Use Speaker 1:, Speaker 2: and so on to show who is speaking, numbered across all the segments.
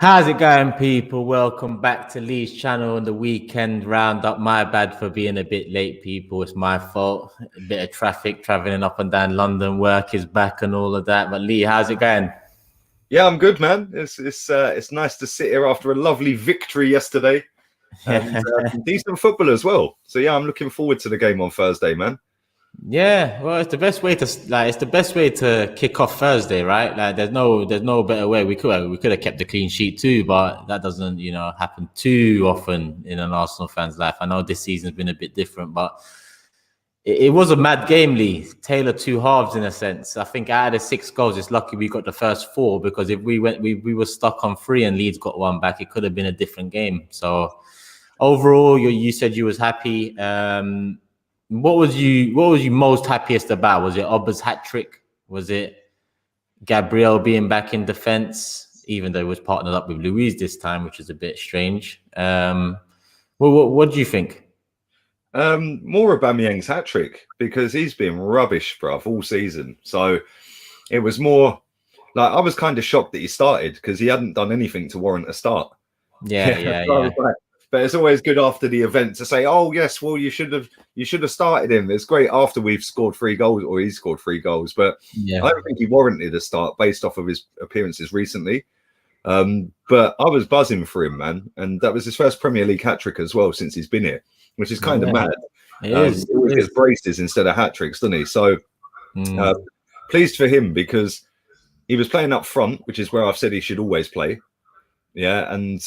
Speaker 1: How's it going, people? Welcome back to Leeds channel on the weekend roundup. My bad for being a bit late, people. It's my fault. A bit of traffic traveling up and down London. Work is back and all of that. But Lee, how's it going?
Speaker 2: Yeah, I'm good, man. It's nice to sit here after a lovely victory yesterday and decent football as well. So yeah, I'm looking forward to the game on Thursday, man.
Speaker 1: Yeah, well, it's the best way to it's the best way to kick off Thursday, right? Like, there's no better way. We could have kept the clean sheet too, but that doesn't, happen too often in an Arsenal fan's life. I know this season's been a bit different, but it was a mad game, Lee. Taylor two halves in a sense. I think out of the 6 goals, it's lucky we got the first 4, because if we were stuck on 3 and Leeds got 1 back, it could have been a different game. So overall, you said you was happy. What was you most happiest about? Was it Oba's hat trick? Was it Gabriel being back in defense, even though he was partnered up with Luis this time, which is a bit strange? What do you think?
Speaker 2: More Aubameyang's hat trick, because he's been rubbish, bruv, all season. So it was more like I was kind of shocked that he started, because he hadn't done anything to warrant a start.
Speaker 1: Yeah.
Speaker 2: But it's always good after the event to say, "Oh yes, well you should have started him." It's great after we've scored 3 goals, or he scored 3 goals. But
Speaker 1: Yeah.
Speaker 2: I don't think he warranted a start based off of his appearances recently. But I was buzzing for him, man, and that was his first Premier League hat trick as well since he's been here, which is kind of mad.
Speaker 1: It is.
Speaker 2: He always gets braces instead of hat tricks, doesn't he? So pleased for him, because he was playing up front, which is where I've said he should always play. Yeah, and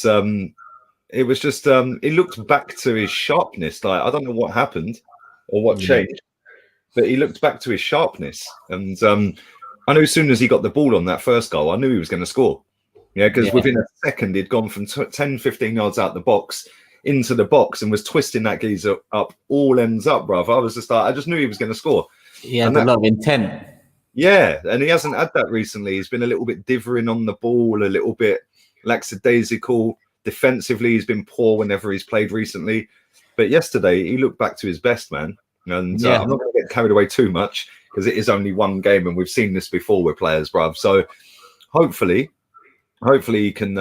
Speaker 2: it was just he looked back to his sharpness. Like, I don't know what happened or what changed, but he looked back to his sharpness. And I knew as soon as he got the ball on that first goal, I knew he was going to score. Yeah, because within a second, he'd gone from 10, 15 yards out the box into the box and was twisting that geezer up, all ends up, bruv. I just knew he was going to score.
Speaker 1: He had a lot of intent.
Speaker 2: Yeah, and he hasn't had that recently. He's been a little bit divering on the ball, a little bit lackadaisical. Defensively, he's been poor whenever he's played recently. But yesterday, he looked back to his best, man. And I'm not going to get carried away too much, because it is only one game, and we've seen this before with players, bruv. So hopefully he can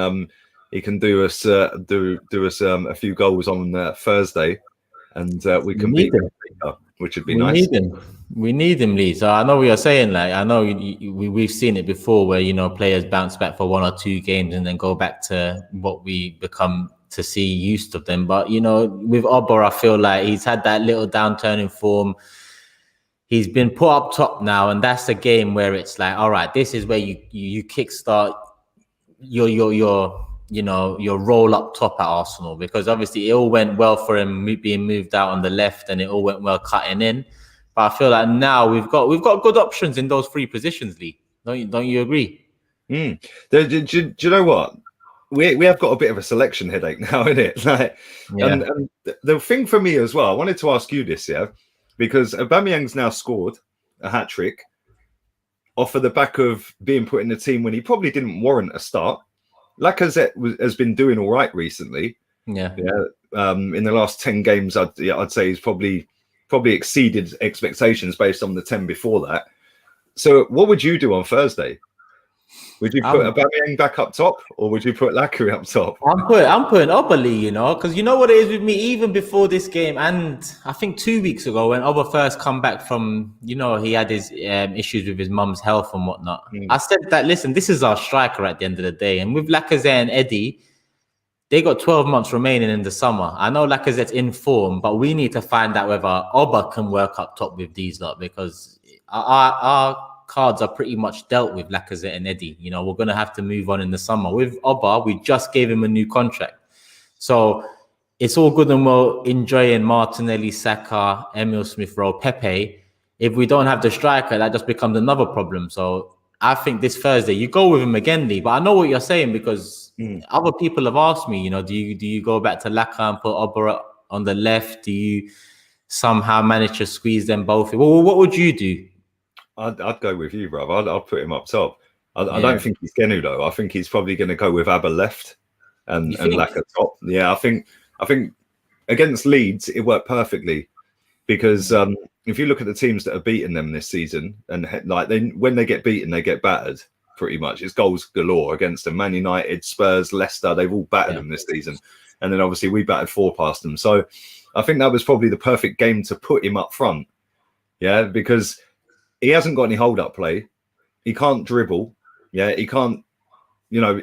Speaker 2: do us a few goals on Thursday, and we can beat Benfica, which would be nice.
Speaker 1: We need him, Lee. So I know what you're saying. Like, I know we've seen it before, where players bounce back for 1 or 2 games and then go back to what we become to see used of them. But with Oba, I feel like he's had that little downturn in form. He's been put up top now, and that's a game where it's like, all right, this is where you kickstart your role up top at Arsenal, because obviously it all went well for him being moved out on the left, and it all went well cutting in. But I feel like now we've got good options in those 3 positions, Lee. Don't you agree?
Speaker 2: Do you know what? We have got a bit of a selection headache now, innit? Like, and the thing for me as well, I wanted to ask you this, because Aubameyang's now scored a hat trick off of the back of being put in the team when he probably didn't warrant a start. Lacazette has been doing all right recently. In the last 10 games, I'd say he's probably exceeded expectations based on the 10 before that. So what would you do on Thursday? Would you put Aubameyang back up top, or would you put Lacazette up top?
Speaker 1: I'm putting Oba, Lee, because you know what it is with me, even before this game, and I think 2 weeks ago when Oba first come back from, he had his issues with his mum's health and whatnot. I said that, listen, this is our striker at the end of the day. And with Lacazette and Eddie, they got 12 months remaining in the summer. I know Lacazette's in form, but we need to find out whether Oba can work up top with these lot, because our cards are pretty much dealt with Lacazette and Eddie. We're going to have to move on in the summer. With Oba, we just gave him a new contract. So it's all good and well enjoying Martinelli, Saka, Emil Smith-Rowe, Pepe. If we don't have the striker, that just becomes another problem. So I think this Thursday, you go with him again, Lee. But I know what you're saying, because other people have asked me, do you go back to Laka and put Oba on the left? Do you somehow manage to squeeze them both? Well, what would you do?
Speaker 2: I'd go with you, bro. I'd put him up top. I don't think he's going to, though. I think he's probably going to go with Abba left and Laka top. Yeah, I think against Leeds it worked perfectly, because if you look at the teams that have beaten them this season, and when they get beaten, they get battered. pretty much. It's goals galore against them. Man United, Spurs, Leicester, they've all battered them this season. And then obviously we batted 4 past them. So I think that was probably the perfect game to put him up front. Yeah, because he hasn't got any hold-up play. He can't dribble. Yeah, he can't, you know,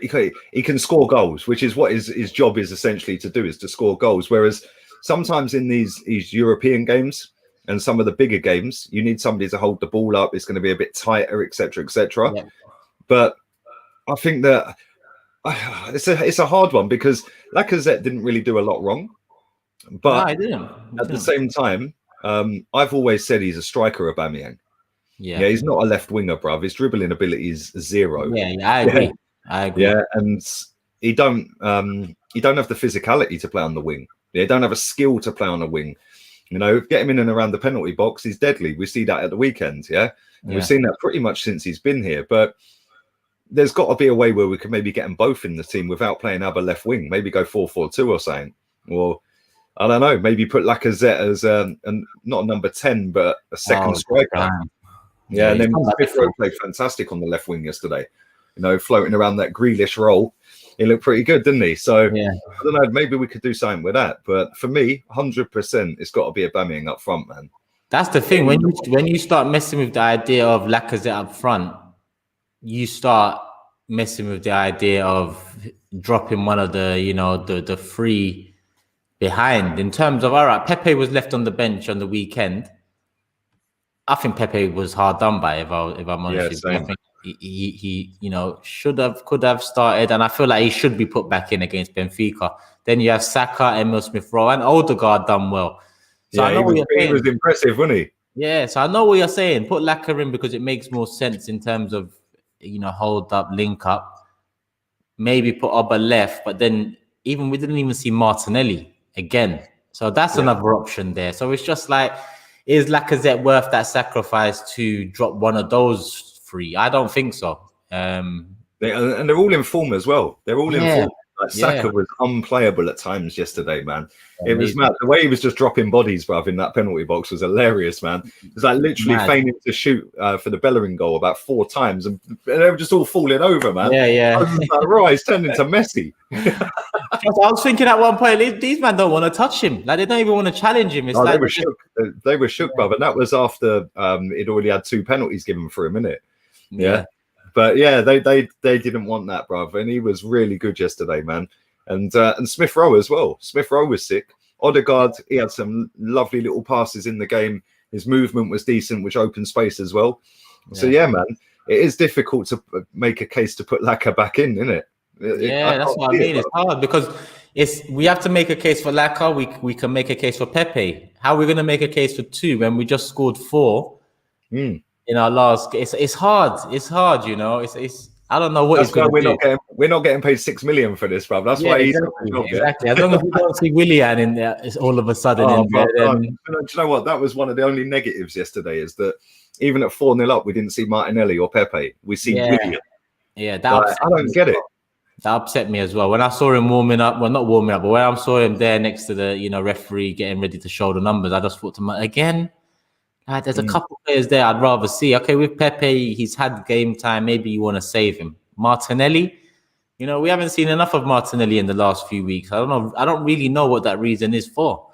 Speaker 2: he can score goals, which is what his job is essentially to do, is to score goals. Whereas sometimes in these European games and some of the bigger games, you need somebody to hold the ball up. It's going to be a bit tighter, etc., etc. Yeah. But I think that it's a hard one because Lacazette didn't really do a lot wrong. But
Speaker 1: no, I didn't.
Speaker 2: At the same time, I've always said he's a striker, Aubameyang. Yeah, he's not a left winger, bruv. His dribbling ability is 0.
Speaker 1: Yeah, I agree. I agree.
Speaker 2: Yeah, and he don't have the physicality to play on the wing. Yeah, he don't have a skill to play on the wing. You know, get him in and around the penalty box, he's deadly. We see that at the weekend. Yeah, we've seen that pretty much since he's been here. But there's got to be a way where we can maybe get them both in the team without playing Abba left wing. Maybe go 4-4-2 or something. Or I don't know. Maybe put Lacazette as not a number 10, but a second striker.
Speaker 1: Damn.
Speaker 2: Yeah, and then Smith Rowe played fantastic on the left wing yesterday. You know, floating around that Grealish role. He looked pretty good, didn't he? So, I don't know, maybe we could do something with that. But for me, 100%, it's got to be Aubameyang up front, man.
Speaker 1: That's the thing. When you start messing with the idea of Lacazette up front, you start messing with the idea of dropping one of the, you know, the three behind. In terms of, all right, Pepe was left on the bench on the weekend. I think Pepe was hard done by, if I'm honest. I think he you know, could have started, and I feel like he should be put back in against Benfica. Then you have Saka, Emil Smith-Rowe, and Odegaard done well. So I know
Speaker 2: he was impressive, wasn't he?
Speaker 1: Yeah, so I know what you're saying. Put Laka in because it makes more sense in terms of, you know, hold up, link up. Maybe put Oba left, but then we didn't even see Martinelli again. So that's another option there. So it's just like, is Lacazette worth that sacrifice to drop one of those 3? I don't think so. And
Speaker 2: they're all in form as well. They're all in form. Like Saka was unplayable at times yesterday, man. It was mad. The way he was just dropping bodies, bruv, in that penalty box was hilarious, man. It was like literally feigning to shoot for the Bellerin goal about 4 times, and they were just all falling over, man.
Speaker 1: Yeah.
Speaker 2: I was like, right, he's turned into Messi.
Speaker 1: I was thinking at one point, these men don't want to touch him. Like, they don't even want to challenge him. It's like
Speaker 2: they were shook. They were shook, bruv, and that was after he'd already had 2 penalties given for him, innit? Yeah. But yeah, they didn't want that, bruv, and he was really good yesterday, man. And Smith Rowe as well. Smith Rowe was sick. Odegaard, he had some lovely little passes in the game. His movement was decent, which opened space as well. So yeah, man, it is difficult to make a case to put Laka back in, isn't it?
Speaker 1: That's what I mean. It's hard because we have to make a case for Laka. We can make a case for Pepe. How are we going to make a case for 2 when we just scored 4? In our last, it's hard. It's hard, you know. It's I don't know what
Speaker 2: that's why we're not getting paid 6 million for this, bruv. That's why
Speaker 1: exactly. As long as we don't see Willian in there, it's all of a sudden.
Speaker 2: Do you know what? That was one of the only negatives yesterday. Is that even at 4-0 up, we didn't see Martinelli or Pepe. We see Willian.
Speaker 1: Yeah,
Speaker 2: I don't get it.
Speaker 1: That upset me as well. When I saw him warming up, well, not warming up, but when I saw him there next to the, you know, referee getting ready to show the numbers, I just thought to myself, again. There's a couple of players there I'd rather see. Okay, with Pepe, he's had game time. Maybe you want to save him. Martinelli, you know, we haven't seen enough of Martinelli in the last few weeks. I don't know. I don't really know what that reason is for.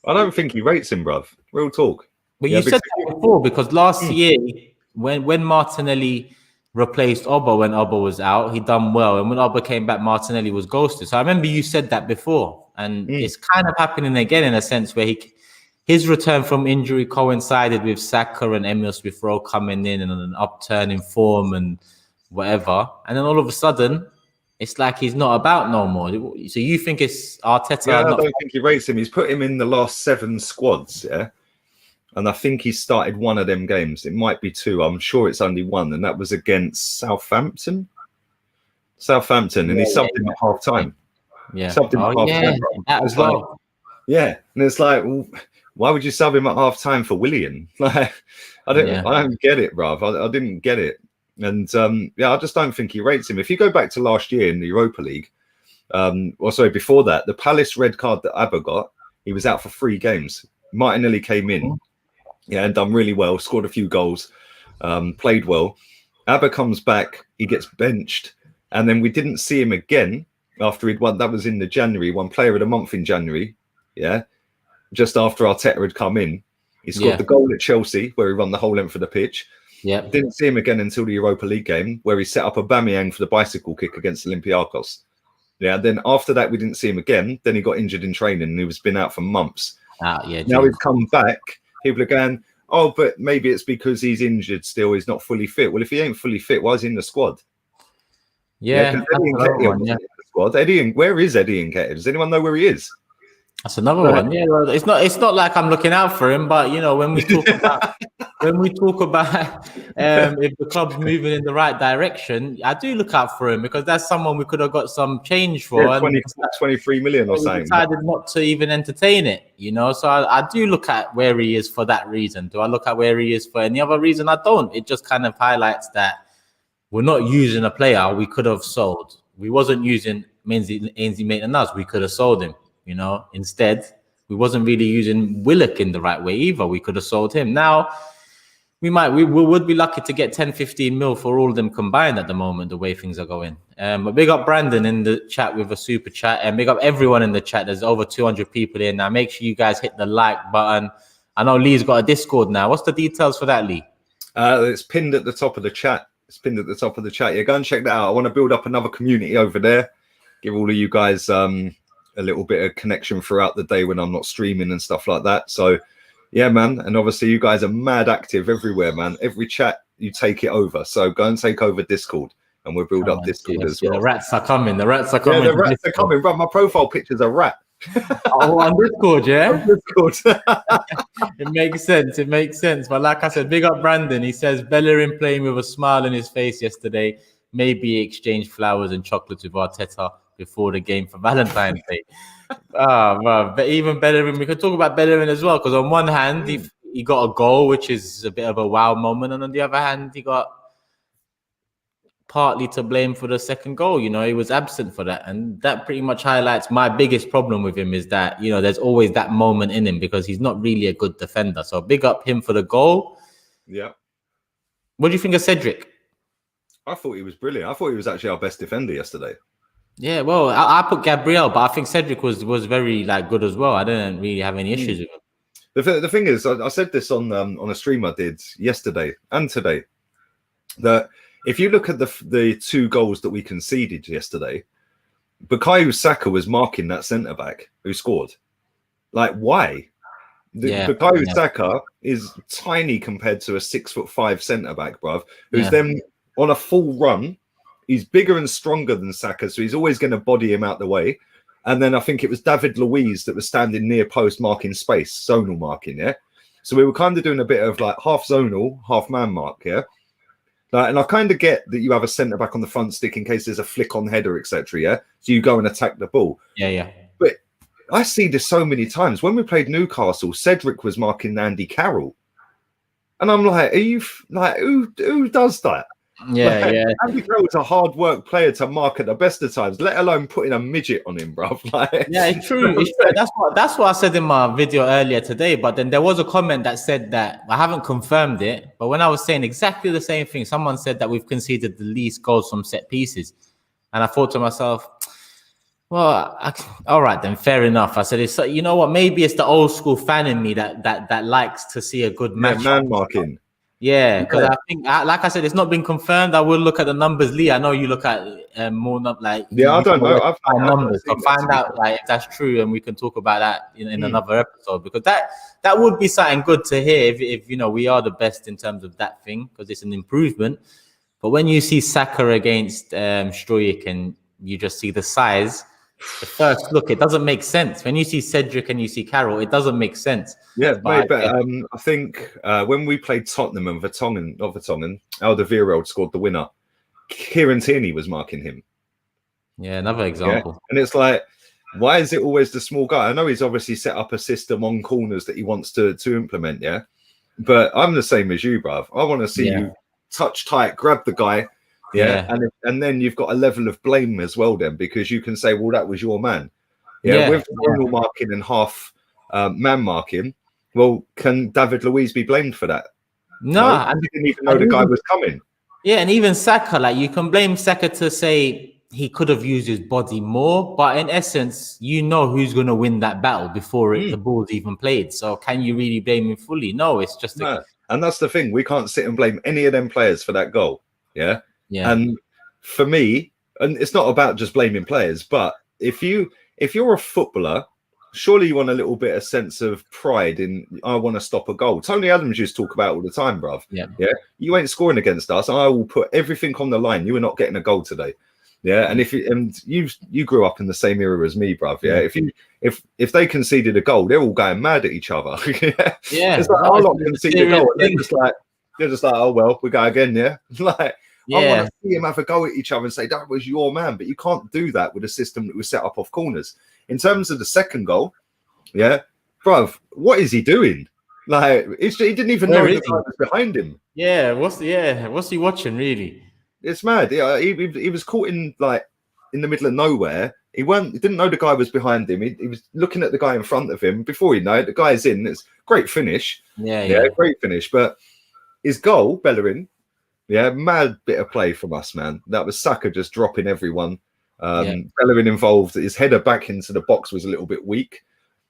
Speaker 2: I don't think he rates him, bruv. Real talk.
Speaker 1: But you said that before, because last year, when Martinelli replaced Oba when Oba was out, he done well. And when Oba came back, Martinelli was ghosted. So I remember you said that before. And it's kind of happening again in a sense where his return from injury coincided with Saka and Emil Smith-Rowe coming in and an upturn in form and whatever. And then all of a sudden, it's like he's not about no more. So you think it's Arteta?
Speaker 2: Yeah, I don't think he rates him. He's put him in the last 7 squads, yeah? And I think he started one of them games. It might be 2. I'm sure it's only 1. And that was against Southampton. And he subbed him at half-time.
Speaker 1: Yeah.
Speaker 2: Subbed him at half-time.
Speaker 1: That as well.
Speaker 2: Yeah. And it's like... Well, why would you sub him at half time for Willian? Like, I don't get it, bruv. I didn't get it. And I just don't think he rates him. If you go back to last year in the Europa League, before that, the Palace red card that Abba got, he was out for 3 games. Martinelli came in, and done really well, scored a few goals, played well. Abba comes back, he gets benched, and then we didn't see him again after he'd won. That was in the January, won Player of the Month in January. Yeah, just after Arteta had come in, he scored the goal at Chelsea where he run the whole length of the pitch.
Speaker 1: Yeah,
Speaker 2: didn't see him again until the Europa League game where he set up Aubameyang for the bicycle kick against Olympiacos. Yeah, then after that we didn't see him again. Then he got injured in training and he was been out for months. Now he's come back. People are going, oh, but maybe it's because he's injured still. He's not fully fit. Well, if he ain't fully fit, why is he in the squad?
Speaker 1: Yeah,
Speaker 2: Eddie Nketiah in the squad. Eddie, where is Eddie Nketiah? Does anyone know where he is?
Speaker 1: That's another one. Yeah, well, it's not like I'm looking out for him, but you know, when we talk about if the club's moving in the right direction, I do look out for him because that's someone we could have got some change for.
Speaker 2: Yeah, 23 million or something.
Speaker 1: Decided not to even entertain it, you know. So I do look at where he is for that reason. Do I look at where he is for any other reason? I don't. It just kind of highlights that we're not using a player we could have sold. We wasn't using Ainsley Maitland-Niles. We could have sold him. You know, instead, we wasn't really using Willock in the right way either. We could have sold him. Now, we would be lucky to get 10, 15 mil for all of them combined at the moment, the way things are going. But big up Brandon in the chat with a super chat, and big up everyone in the chat. There's over 200 people in now. Make sure you guys hit the like button. I know Lee's got a Discord now. What's the details for that, Lee?
Speaker 2: It's pinned at the top of the chat. Yeah, go and check that out. I want to build up another community over there. Give all of you guys a little bit of connection throughout the day when I'm not streaming and stuff like that. So yeah, man. And obviously you guys are mad active everywhere, man. Every chat you take it over. So go and take over Discord and we'll build up Discord as well.
Speaker 1: The rats are coming.
Speaker 2: The rats are coming, bro. My profile picture's a rat.
Speaker 1: On Discord, yeah?
Speaker 2: On Discord.
Speaker 1: It makes sense. But like I said, big up Brandon. He says Bellerin playing with a smile on his face yesterday. Maybe exchange flowers and chocolates with Arteta before the game for Valentine's Day. But even Bellerin, we could talk about Bellerin as well, because on one hand, he got a goal, which is a bit of a wow moment, and on the other hand, he got partly to blame for the second goal. You know, he was absent for that, and that pretty much highlights my biggest problem with him is that, you know, there's always that moment in him because he's not really a good defender. So big up him for the goal.
Speaker 2: Yeah.
Speaker 1: What do you think of Cedric?
Speaker 2: I thought he was brilliant. I thought he was actually our best defender yesterday.
Speaker 1: Yeah, well, I put Gabriel, but I think Cedric was very good as well. I didn't really have any issues with him.
Speaker 2: The thing is, I said this on a stream I did yesterday and today, that if you look at the two goals that we conceded yesterday, Bukayo Saka was marking that centre back who scored. Like, why? Bukayo Saka is tiny compared to a 6'5" centre back, bruv, who's then on a full run. He's bigger and stronger than Saka, so he's always going to body him out the way. And then I think it was David Luiz that was standing near post marking space, zonal marking, yeah? So we were kind of doing a bit of like half zonal, half man mark, yeah? And I kind of get that you have a centre-back on the front stick in case there's a flick on header, etc., yeah? So you go and attack the ball.
Speaker 1: Yeah.
Speaker 2: But I see this so many times. When we played Newcastle, Cedric was marking Andy Carroll. And I'm like, are you, like, who does that?
Speaker 1: Yeah.
Speaker 2: Andy Carroll's a hard work player to mark at the best of times, let alone putting a midget on him, bro.
Speaker 1: It's true. That's what I said in my video earlier today. But then there was a comment that said that I haven't confirmed it, but when I was saying exactly the same thing, someone said that we've conceded the least goals from set pieces, and I thought to myself, well, all right then, fair enough. I said, it's, you know what? Maybe it's the old school fan in me that likes to see a good match.
Speaker 2: Man marking.
Speaker 1: Yeah, because I think, like I said, it's not been confirmed. I will look at the numbers, Lee. I know you look at more like.
Speaker 2: Yeah, I don't know.
Speaker 1: I've numbers. I'll find out like if that's true, and we can talk about that in another episode, because that would be something good to hear. If you know we are the best in terms of that thing, because it's an improvement. But when you see Saka against Struijk and you just see the size, the first look, it doesn't make sense. When you see Cedric and you see Carroll, it doesn't make sense.
Speaker 2: Yeah, but I think when we played Tottenham and Alderweireld scored the winner, Kieran Tierney was marking him.
Speaker 1: Yeah, another example.
Speaker 2: Yeah? And it's like, why is it always the small guy? I know he's obviously set up a system on corners that he wants to implement, yeah? But I'm the same as you, bruv. I want to see you touch tight, grab the guy, and then you've got a level of blame as well then, because you can say, well, that was your man. With normal marking and half man marking, well, can David Luiz be blamed for that?
Speaker 1: No,
Speaker 2: I didn't even know the guy was coming.
Speaker 1: Yeah, and even Saka, like you can blame Saka to say he could have used his body more, but in essence, you know who's going to win that battle before the ball's even played. So can you really blame him fully? No, it's just
Speaker 2: no. And that's the thing. We can't sit and blame any of them players for that goal. Yeah. And for me, and it's not about just blaming players, but if you're a footballer, surely you want a little bit of sense of pride in, I want to stop a goal. Tony Adams used to talk about all the time, bruv. Yeah. You ain't scoring against us. I will put everything on the line. You are not getting a goal today. Yeah. And you grew up in the same era as me, bruv. Yeah. If they conceded a goal, they're all going mad at each other. Yeah. It's like, I'll not concede a goal. And they're just like, oh well, we go again, yeah. Like I want to see him have a go at each other and say that was your man, but you can't do that with a system that was set up off corners. In terms of the second goal, yeah, bruv, what is he doing? Like he didn't even know the guy was behind him.
Speaker 1: Yeah, what's he watching really?
Speaker 2: It's mad. Yeah, he was caught in the middle of nowhere. He didn't know the guy was behind him. He was looking at the guy in front of him. Before you know it, the guy's in. It's great finish. Yeah, great finish. But his goal, Bellerin, yeah, mad bit of play from us, man. That was Saka just dropping everyone. Bellerin involved. His header back into the box was a little bit weak.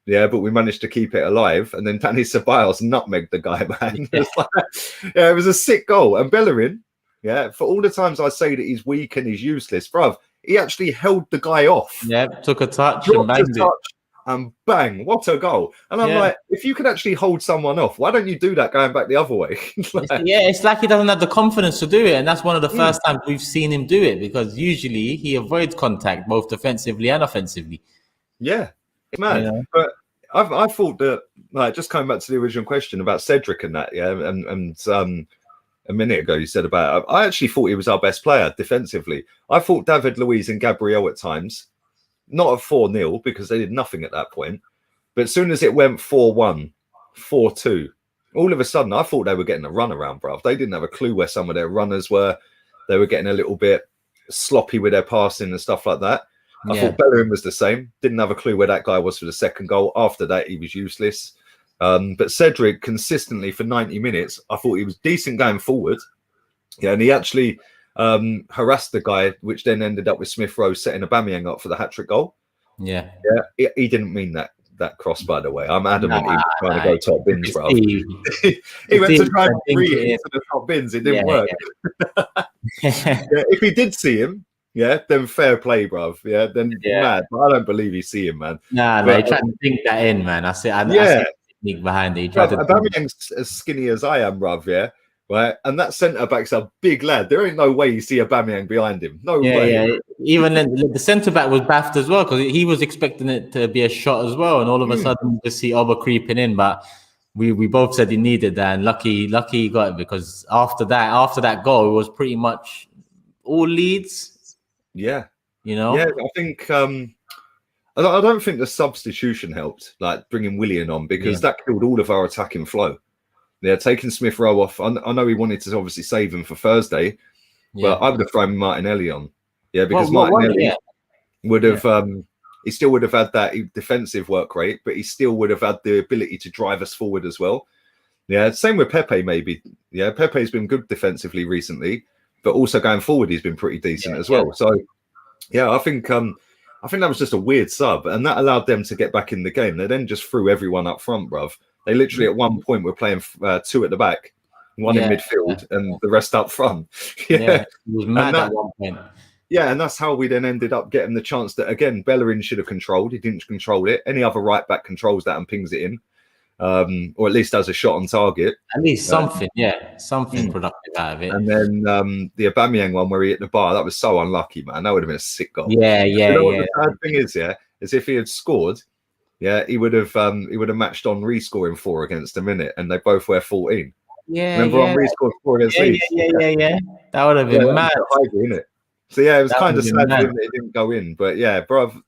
Speaker 2: Yeah, but we managed to keep it alive. And then Danny Ceballos nutmegged the guy, man. It was a sick goal. And Bellerin, yeah, for all the times I say that he's weak and he's useless, bruv, he actually held the guy off. Yeah,
Speaker 1: took a touch and banged it.
Speaker 2: And bang, what a goal. And I'm like, if you can actually hold someone off, why don't you do that going back the other way?
Speaker 1: It's like he doesn't have the confidence to do it. And that's one of the first times we've seen him do it, because usually he avoids contact both defensively and offensively.
Speaker 2: Yeah, it's mad. Yeah. But I thought that, like, just coming back to the original question about Cedric and that, and a minute ago you said about it, I actually thought he was our best player defensively. I thought David Luiz and Gabriel at times, not at 4-0 because they did nothing at that point. But as soon as it went 4-1, 4-2, all of a sudden I thought they were getting a run around, bruv. They didn't have a clue where some of their runners were. They were getting a little bit sloppy with their passing and stuff like that. I thought Bellerin was the same. Didn't have a clue where that guy was for the second goal. After that, he was useless. But Cedric consistently for 90 minutes, I thought he was decent going forward. Yeah, and he actually harassed the guy, which then ended up with Smith Rowe setting Aubameyang up for the hat-trick goal.
Speaker 1: Yeah.
Speaker 2: He didn't mean that cross, by the way. I'm adamant he was trying to go top bins, bro. He went to try and free into the top bins. It didn't work. If he did see him, then fair play, bruv. Yeah, then mad. But I don't believe you see him, man.
Speaker 1: He tried to think that in, man. I see technique behind it.
Speaker 2: Aubameyang's as skinny as I am, bruv. Yeah, right. And that centre back's a big lad. There ain't no way you see Aubameyang behind him. No way. Yeah.
Speaker 1: Even then, the centre back was baffed as well because he was expecting it to be a shot as well, and all of a sudden you just see Oba creeping in. But we both said he needed that, and lucky he got it, because after that goal, it was pretty much all Leeds.
Speaker 2: Yeah,
Speaker 1: Yeah,
Speaker 2: I think I don't think the substitution helped, like bringing Willian on, because that killed all of our attacking flow. Yeah, taking Smith Rowe off. I know he wanted to obviously save him for Thursday, but I would have thrown Martinelli on. Yeah, because Martinelli would have he still would have had that defensive work rate, but he still would have had the ability to drive us forward as well. Yeah, same with Pepe maybe. Yeah, Pepe's been good defensively recently, but also going forward he's been pretty decent as well. So I think that was just a weird sub, and that allowed them to get back in the game. They then just threw everyone up front, bruv. They literally at one point were playing two at the back, one in midfield, and the rest up front.
Speaker 1: It was mad at one point.
Speaker 2: Yeah, and that's how we then ended up getting the chance that, again, Bellerin should have controlled. He didn't control it. Any other right back controls that and pings it in, or at least has a shot on target.
Speaker 1: At least something, something productive out of it.
Speaker 2: And then the Aubameyang one where he hit the bar, that was so unlucky, man. That would have been a sick goal.
Speaker 1: Yeah.
Speaker 2: The bad thing is if he had scored, he would have matched Henry scoring 4 against him, innit? And they both were 14.
Speaker 1: Yeah,
Speaker 2: remember Henry scored 4 against Leeds?
Speaker 1: Yeah. That would have been mad,
Speaker 2: innit? So it was kind of sad that it didn't go in. But bruv,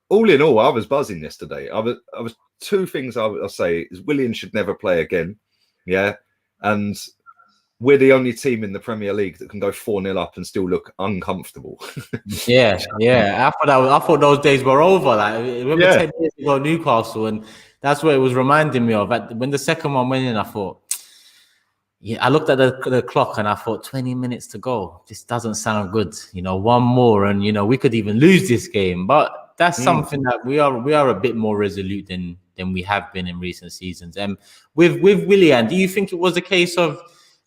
Speaker 2: all in all, I was buzzing yesterday. I was two things I'll say is Willian should never play again. Yeah. And we're the only team in the Premier League that can go 4-0 up and still look uncomfortable.
Speaker 1: Yeah. I thought those days were over. Like, remember 10 years ago, Newcastle, and that's what it was reminding me of. When the second one went in, I thought, I looked at the clock and I thought 20 minutes to go. This doesn't sound good. One more and we could even lose this game. But that's something that we are a bit more resolute than we have been in recent seasons. And with Willian, do you think it was a case of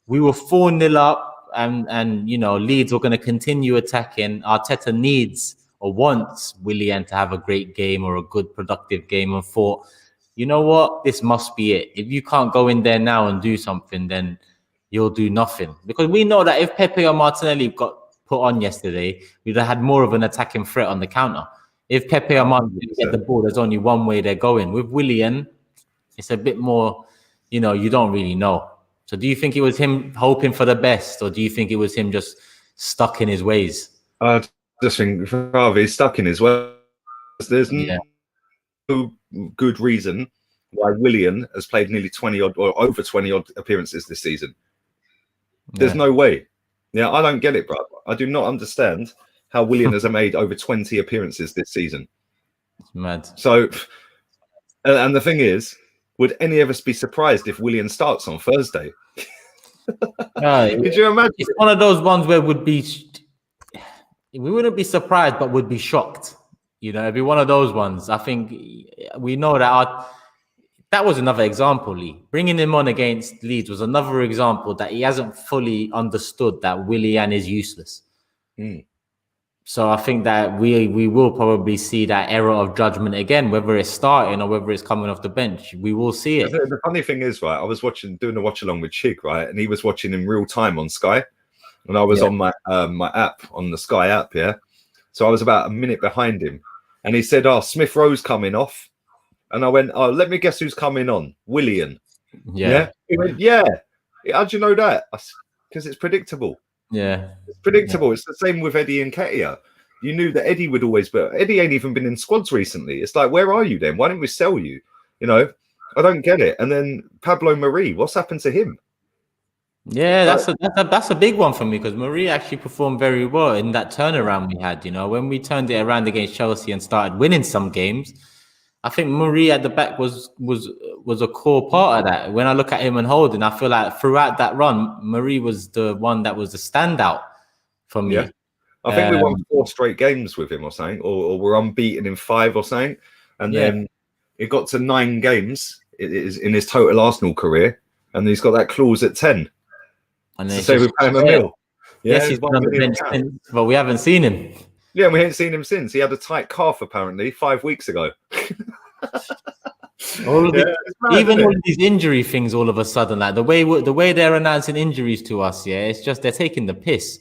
Speaker 1: we were 4-0 up and Leeds were going to continue attacking? Arteta needs or wants Willian to have a great game or a good productive game and thought, you know what, this must be it. If you can't go in there now and do something, then you'll do nothing. Because we know that if Pepe or Martinelli got put on yesterday, we'd have had more of an attacking threat on the counter. If Pepe or Martinelli get the ball, there's only one way they're going. With Willian, it's a bit more, you don't really know. So do you think it was him hoping for the best, or do you think it was him just stuck in his ways?
Speaker 2: I just think he's stuck in his ways. There's no good reason why Willian has played nearly 20 odd or over 20 odd appearances this season. There's no way. Yeah, I don't get it, bro. I do not understand how Willian has made over 20 appearances this season.
Speaker 1: It's mad.
Speaker 2: So, and the thing is, would any of us be surprised if Willian starts on Thursday? Could you imagine?
Speaker 1: It's one of those ones where we wouldn't be surprised, but would be shocked. It'd be one of those ones. I think we know that was another example, Lee. Bringing him on against Leeds was another example that he hasn't fully understood that Willian is useless. So I think that we will probably see that error of judgment again, whether it's starting or whether it's coming off the bench. We will see it.
Speaker 2: The funny thing is, right, I was doing a watch along with Chig, right, and he was watching in real time on Sky, and I was on my app, on the Sky app, So I was about a minute behind him, and he said, Smith Rowe's coming off. And I went, let me guess who's coming on. Willian. Yeah. He went, yeah. How'd you know that? Because it's predictable.
Speaker 1: Yeah.
Speaker 2: It's predictable. It's the same with Eddie and Ketia. You knew that Eddie would always, but Eddie ain't even been in squads recently. It's like, where are you then? Why didn't we sell you? I don't get it. And then Pablo Mari, what's happened to him?
Speaker 1: Yeah, that's a big one for me because Mari actually performed very well in that turnaround we had. When we turned it around against Chelsea and started winning some games, I think Mari at the back was a core part of that. When I look at him and Holden, I feel like throughout that run, Mari was the one that was the standout for me.
Speaker 2: Yeah. I think we won 4 straight games with him or something, or we're unbeaten in 5 or something. And then it got to 9 games in his total Arsenal career, and he's got that clause at 10.
Speaker 1: And
Speaker 2: so say we pay him a mil.
Speaker 1: Yes, he's been on the bench since, but we haven't seen him.
Speaker 2: Yeah, we haven't seen him since. He had a tight calf apparently 5 weeks ago.
Speaker 1: All these injury things, all of a sudden, like the way they're announcing injuries to us, it's just they're taking the piss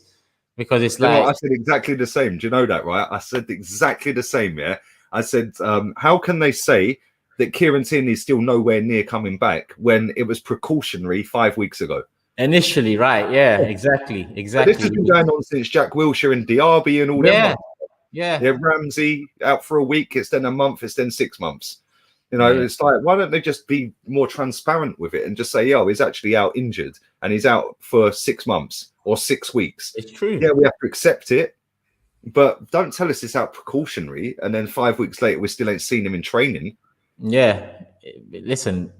Speaker 1: because it's like
Speaker 2: I said exactly the same. Do you know that, right? I said exactly the same. Yeah, I said, how can they say that Kieran Tierney is still nowhere near coming back when it was precautionary 5 weeks ago?
Speaker 1: Initially, right? Yeah, exactly.
Speaker 2: But this has been going on since Jack Wilshere and Diaby and all them.
Speaker 1: Yeah,
Speaker 2: Ramsey out for a week. It's then a month. It's then 6 months. It's like, why don't they just be more transparent with it and just say, he's actually out injured and he's out for 6 months or 6 weeks.
Speaker 1: It's true.
Speaker 2: Yeah, we have to accept it, but don't tell us it's out precautionary and then 5 weeks later we still ain't seen him in training.
Speaker 1: Yeah, listen,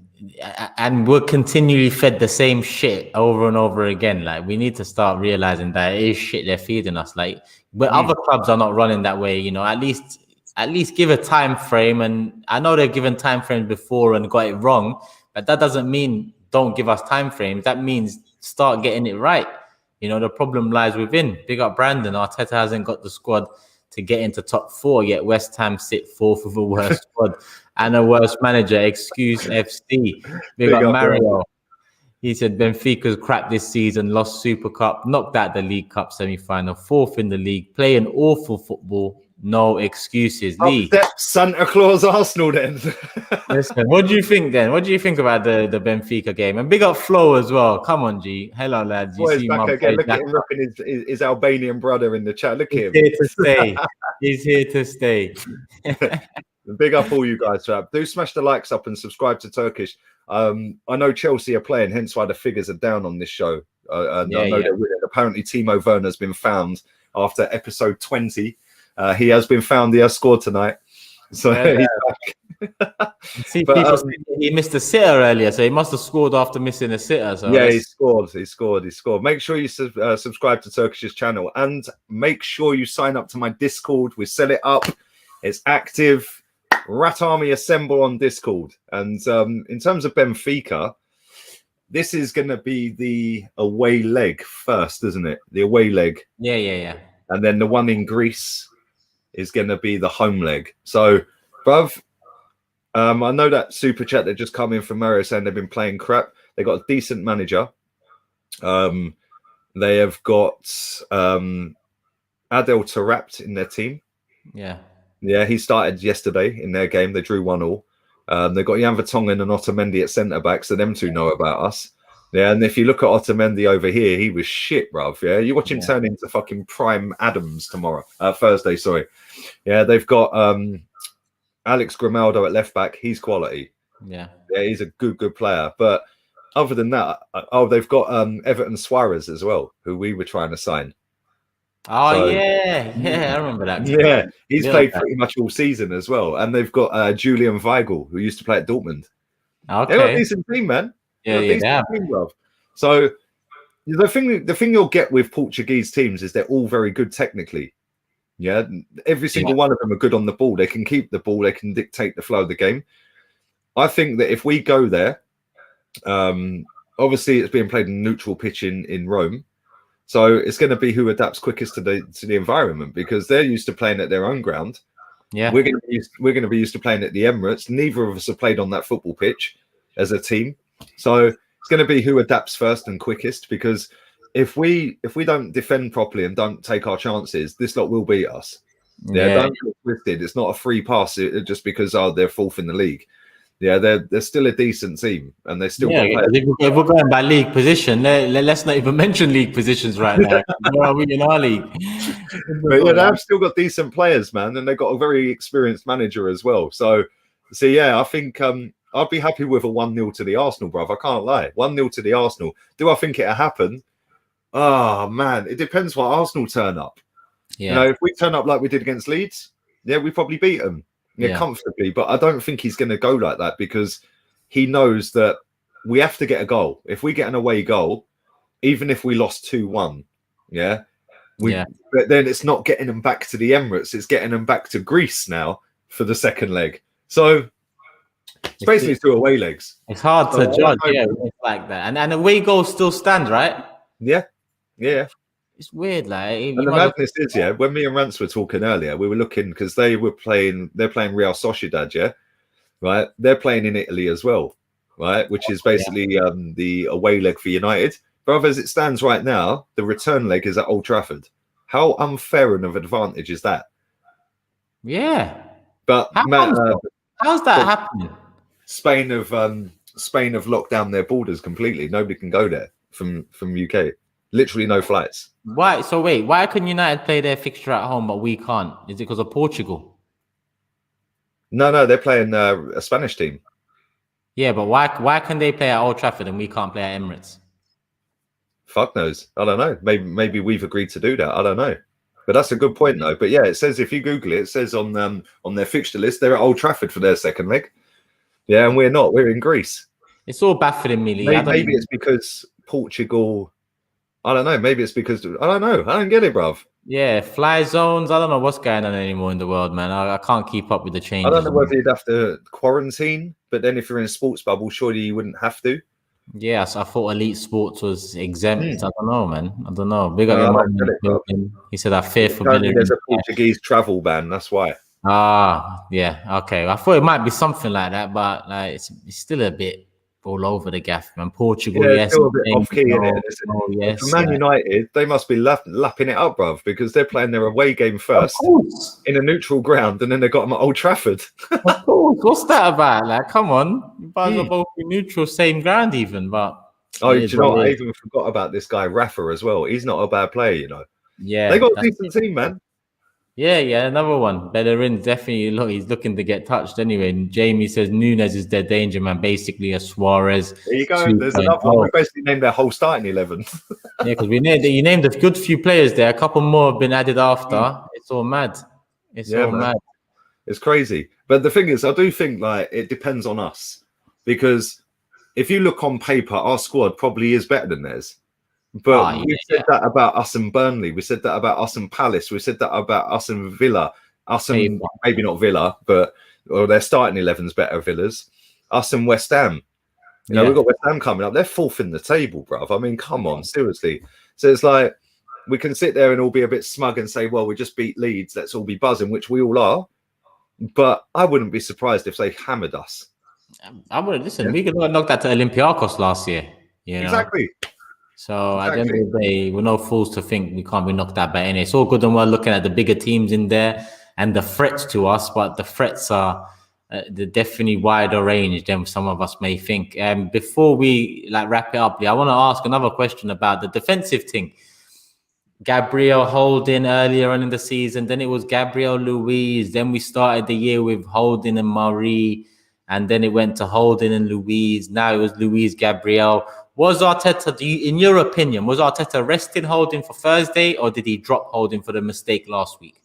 Speaker 1: and we're continually fed the same shit over and over again. Like, we need to start realizing that it is shit they're feeding us. Like, but other clubs are not running that way. At least give a time frame. And I know they've given time frames before and got it wrong, but that doesn't mean don't give us time frames. That means start getting it right. The problem lies within. Big up Brandon. Arteta hasn't got the squad to get into top 4 yet. West Ham sit 4th with a worse squad and a worse manager. Excuse FC. Big up Mario. He said Benfica's crap this season, lost Super Cup, knocked out the League Cup semi-final, 4th in the league, playing awful football. No excuses. Lee.
Speaker 2: Santa Claus Arsenal then.
Speaker 1: Listen, what do you think then? What do you think about the Benfica game? And big up Flo as well. Come on, G. Hello, lads.
Speaker 2: You see back again. Look at him rocking his Albanian brother in the chat. Look at him.
Speaker 1: He's here to stay. He's here to stay.
Speaker 2: Big up all you guys. Do smash the likes up and subscribe to Turkish. I know Chelsea are playing, hence why the figures are down on this show. I know they're winning. Apparently, Timo Werner's been found after episode 20. He has been found. He has scored tonight. So he's back.
Speaker 1: See, people say he missed a sitter earlier, so he must have scored after missing a sitter. So
Speaker 2: yeah, he scored. Make sure you subscribe to Turkish's channel, and make sure you sign up to my Discord. We set it up. It's active. Rat Army assemble on Discord. And in terms of Benfica, this is going to be the away leg first, isn't it? The away leg.
Speaker 1: Yeah.
Speaker 2: And then the one in Greece is going to be the home leg. So, bruv, I know that super chat that just come in from Mario saying they've been playing crap. They got a decent manager. They have got Adel Tarapt in their team. Yeah, he started yesterday in their game. They drew 1-1. They've got Jan Vertonghen and Otamendi at centre back, so them two know about us. Yeah, and if you look at Otamendi over here, he was shit, bruv. Yeah, you watch him turn into fucking prime Adams Thursday, sorry. Yeah, they've got Alex Grimaldo at left back. He's quality. Yeah, he's a good player. But other than that, they've got Everton Suarez as well, who we were trying to sign.
Speaker 1: Oh, so, yeah, I remember that.
Speaker 2: Yeah, he's played pretty much all season as well. And they've got Julian Weigl, who used to play at Dortmund.
Speaker 1: Okay.
Speaker 2: They've got a decent team, man.
Speaker 1: Yeah.
Speaker 2: So the thing you'll get with Portuguese teams is they're all very good technically. Yeah, every single one of them are good on the ball. They can keep the ball. They can dictate the flow of the game. I think that if we go there, obviously it's being played in neutral pitch in Rome. So it's going to be who adapts quickest to the environment, because they're used to playing at their own ground.
Speaker 1: Yeah,
Speaker 2: we're going to be used to playing at the Emirates. Neither of us have played on that football pitch as a team, so it's going to be who adapts first and quickest. Because if we don't defend properly and don't take our chances, this lot will beat us. Yeah, don't get twisted. It's not a free pass just because they're fourth in the league. Yeah, they're still a decent team, and they're still.
Speaker 1: If we're going by league position, let's not even mention league positions right now. Where are we in our league?
Speaker 2: But yeah, they've still got decent players, man, and they've got a very experienced manager as well. So yeah, I think I'd be happy with a 1-0 to the Arsenal, bruv. I can't lie, 1-0 to the Arsenal. Do I think it'll happen? Oh man, it depends what Arsenal turn up. Yeah, you know, if we turn up like we did against Leeds, yeah, we probably beat them. Yeah, comfortably, but I don't think he's going to go like that, because he knows that we have to get a goal. If we get an away goal, even if we lost 2-1, but then it's not getting them back to the Emirates, it's getting them back to Greece now for the second leg. So it's basically 2 away legs.
Speaker 1: It's hard to judge, it's like that. And away goals still stand, right?
Speaker 2: Yeah.
Speaker 1: It's weird, like.
Speaker 2: And the madness is, when me and Rance were talking earlier, we were looking, because they're playing Real Sociedad, right? They're playing in Italy as well, right? Which is basically the away leg for United. But as it stands right now, the return leg is at Old Trafford. How unfair and of advantage is that?
Speaker 1: Yeah.
Speaker 2: But
Speaker 1: how's that happening?
Speaker 2: Spain have locked down their borders completely. Nobody can go there from UK. Literally no flights.
Speaker 1: Why? So wait, why can United play their fixture at home but we can't? Is it because of Portugal?
Speaker 2: No, they're playing a Spanish team.
Speaker 1: Yeah, but why can they play at Old Trafford and we can't play at Emirates?
Speaker 2: Fuck knows. I don't know. Maybe we've agreed to do that. I don't know. But that's a good point though. But yeah, it says, if you Google it, it says on their fixture list they're at Old Trafford for their second leg. Yeah, and we're not. We're in Greece.
Speaker 1: It's all baffling me.
Speaker 2: Maybe it's because Portugal. I don't know. Maybe it's because I don't know. I don't get it, bruv.
Speaker 1: Yeah, fly zones. I don't know what's going on anymore in the world, man. I can't keep up with the changes.
Speaker 2: I don't know whether you'd have to quarantine, but then if you're in a sports bubble, surely you wouldn't have to.
Speaker 1: Yes, I thought elite sports was exempt. I don't know, man. I don't know. Big up your man. He said I fear for
Speaker 2: there's a Portuguese travel ban. That's why.
Speaker 1: Yeah. Okay. I thought it might be something like that, but like it's still a bit all over the gaff, man. Portugal,
Speaker 2: yes, still a bit off key in it. Yes, for Man United, they must be lapping it up, bruv, because they're playing their away game first in a neutral ground, and then they got them at Old Trafford.
Speaker 1: Of course, what's that about? Like, come on, you guys are both in neutral, same ground, even. But
Speaker 2: do you know what? I even forgot about this guy Rafa as well. He's not a bad player, you know.
Speaker 1: Yeah,
Speaker 2: they got a decent team, man.
Speaker 1: Yeah, another one. Bellerin definitely he's looking to get touched anyway. And Jamie says Nunes is their danger man, basically a Suarez.
Speaker 2: There you go. There's another one. We basically named their whole starting 11.
Speaker 1: Yeah, because you named a good few players there. A couple more have been added after. It's all mad. It's all mad.
Speaker 2: It's crazy. But the thing is, I do think like it depends on us, because if you look on paper, our squad probably is better than theirs. But we said that about us and Burnley. We said that about us and Palace. We said that about us and Villa. Us and maybe not Villa, but or their starting 11's better. Villa's. Us and West Ham. You know, we've got West Ham coming up. They're fourth in the table, bruv. I mean, come on, seriously. So it's like we can sit there and all be a bit smug and say, well, we just beat Leeds. Let's all be buzzing, which we all are. But I wouldn't be surprised if they hammered us.
Speaker 1: I would listen. We could have knocked that to Olympiacos last year. You know?
Speaker 2: Exactly.
Speaker 1: So at the end of the day, we're no fools to think we can't be knocked that bad. And it's all good and well looking at the bigger teams in there and the threats to us, but the threats are the definitely wider range than some of us may think. Before we wrap it up, I want to ask another question about the defensive thing. Gabriel Holding earlier on in the season, then it was Gabriel Luiz, then we started the year with Holding and Murray, and then it went to Holding and Luiz. Now it was Luiz Gabriel. Was Arteta, in your opinion, was Arteta resting Holding for Thursday, or did he drop Holding for the mistake last week?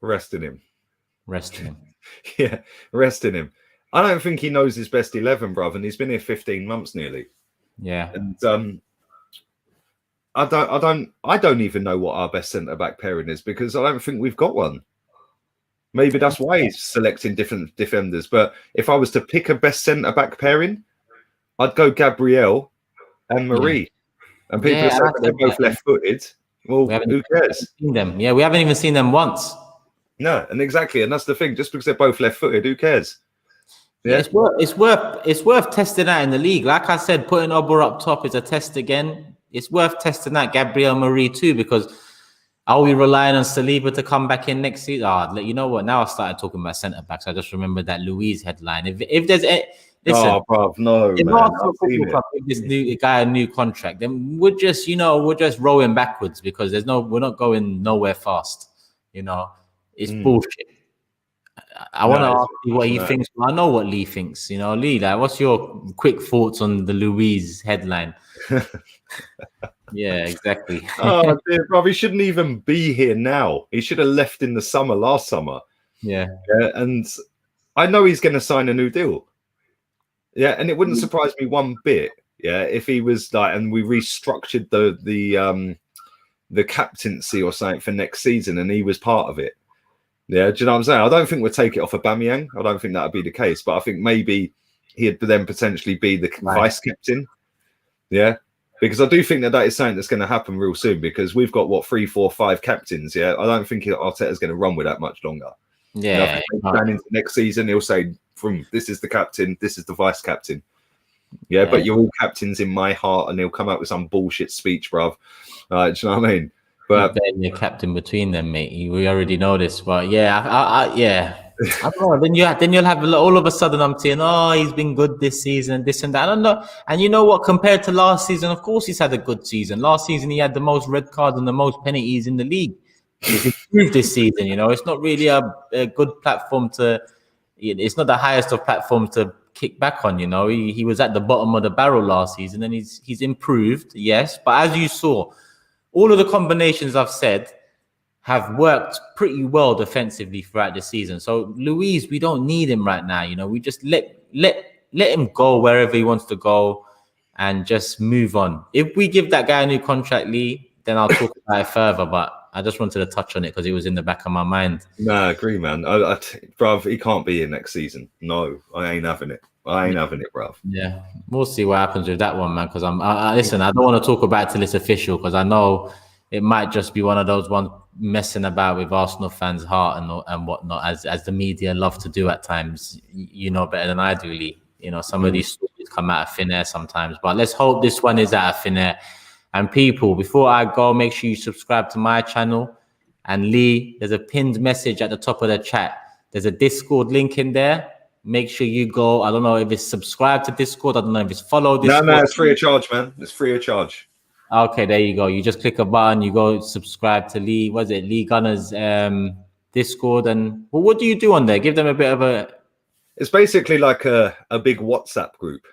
Speaker 2: Resting him.
Speaker 1: Yeah,
Speaker 2: resting him. I don't think he knows his best 11, bruv, and he's been here 15 months nearly.
Speaker 1: Yeah.
Speaker 2: And I don't even know what our best centre-back pairing is, because I don't think we've got one. Maybe that's why he's selecting different defenders. But if I was to pick a best centre-back pairing, I'd go Gabriel and Marie. Yeah. And people are saying they're both left-footed. Well, who cares?
Speaker 1: Seen them. Yeah, we haven't even seen them once.
Speaker 2: No, and exactly, and that's the thing. Just because they're both left-footed, who cares?
Speaker 1: Yeah, it's worth testing that in the league. Like I said, putting Ober up top is a test again. It's worth testing that Gabriel Marie too, because are we relying on Saliba to come back in next season? You know what? Now I started talking about centre backs. I just remembered that Luiz headline. If there's listen,
Speaker 2: bruv, no,
Speaker 1: if Arsenal Football Club give this new guy a new contract, then we're just rowing backwards, because we're not going nowhere fast. You know, it's bullshit. I want to ask you what he thinks. I know what Lee thinks. You know, Lee, what's your quick thoughts on the Luiz headline? Yeah, exactly.
Speaker 2: Oh, dear, bro, he shouldn't even be here now. He should have left in the summer, last summer.
Speaker 1: Yeah,
Speaker 2: and I know he's going to sign a new deal. Yeah, and it wouldn't surprise me one bit. Yeah, if he was and we restructured the captaincy or something for next season, and he was part of it. Yeah, do you know what I'm saying? I don't think we'll take it off of Aubameyang. I don't think that would be the case, but I think maybe he'd then potentially be the vice captain. Yeah, because I do think that is something that's going to happen real soon, because we've got 3, 4, 5 captains. Yeah, I don't think Arteta's going to run with that much longer.
Speaker 1: Yeah,
Speaker 2: going into next season, he'll say, this is the captain, this is the vice captain. Yeah, but you're all captains in my heart, and he'll come out with some bullshit speech, bruv. Do you know what I mean? But
Speaker 1: you're captain between them, mate. We already know this, but yeah, I don't know. Then you'll have all of a sudden I'm saying, he's been good this season, this and that. I don't know. And you know what? Compared to last season, of course he's had a good season. Last season he had the most red cards and the most penalties in the league. He's improved this season. You know, it's not really a good platform to. It's not the highest of platforms to kick back on. You know, he was at the bottom of the barrel last season, and he's improved. Yes, but as you saw, all of the combinations I've said have worked pretty well defensively throughout the season. So Luiz, we don't need him right now. You know, we just let him go wherever he wants to go and just move on. If we give that guy a new contract, Lee, then I'll talk about it further. But I just wanted to touch on it because it was in the back of my mind.
Speaker 2: No, I agree, man. Bruv, he can't be here next season. No, I ain't having it. Bruv.
Speaker 1: Yeah, we'll see what happens with that one, man. Because listen, I don't want to talk about it till it's official, because I know it might just be one of those ones messing about with Arsenal fans' heart and whatnot, as the media love to do at times. You know better than I do, Lee. You know, some of these stories come out of thin air sometimes, but let's hope this one is out of thin air. And people, before I go, make sure you subscribe to my channel. And Lee, there's a pinned message at the top of the chat. There's a Discord link in there. Make sure you go. I don't know if it's subscribe to Discord. I don't know if it's follow Discord.
Speaker 2: No, it's free of charge, man. It's free of charge.
Speaker 1: Okay, there you go. You just click a button. You go subscribe to Lee. What's it? Lee Gunner's Discord. And what do you do on there? Give them a bit of a.
Speaker 2: It's basically like a big WhatsApp group.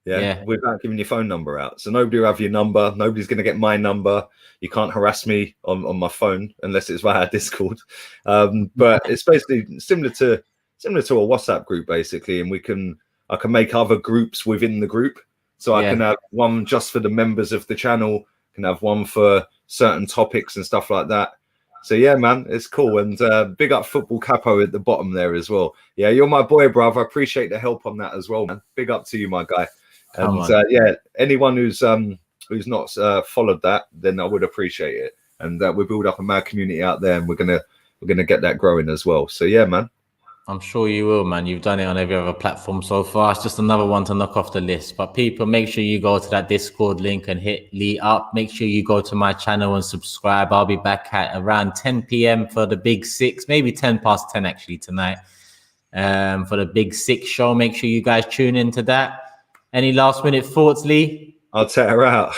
Speaker 2: without giving your phone number out. So nobody will have your number. Nobody's going to get my number. You can't harass me on my phone unless it's via Discord. But it's basically similar to a WhatsApp group, basically, and I can make other groups within the group. So I can have one just for the members of the channel, can have one for certain topics and stuff like that. So yeah, man, it's cool. And big up Football Capo at the bottom there as well. Yeah, you're my boy, bruv. I appreciate the help on that as well, man. Big up to you, my guy. And yeah, anyone who's not followed that, then I would appreciate it. And we build up a mad community out there, and we're gonna get that growing as well. So yeah, man.
Speaker 1: I'm sure you will, man. You've done it on every other platform so far. It's just another one to knock off the list. But people, make sure you go to that Discord link and hit Lee up. Make sure you go to my channel and subscribe. I'll be back at around 10 p.m. for the Big Six, maybe 10 past 10 actually tonight. For the Big Six show, make sure you guys tune into that. Any last minute thoughts, Lee?
Speaker 2: I'll take her out.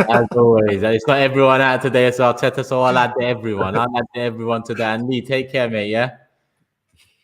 Speaker 1: As always, it's got everyone out today, so I'll add to everyone. I'll add to everyone today. And Lee, take care, mate. Yeah.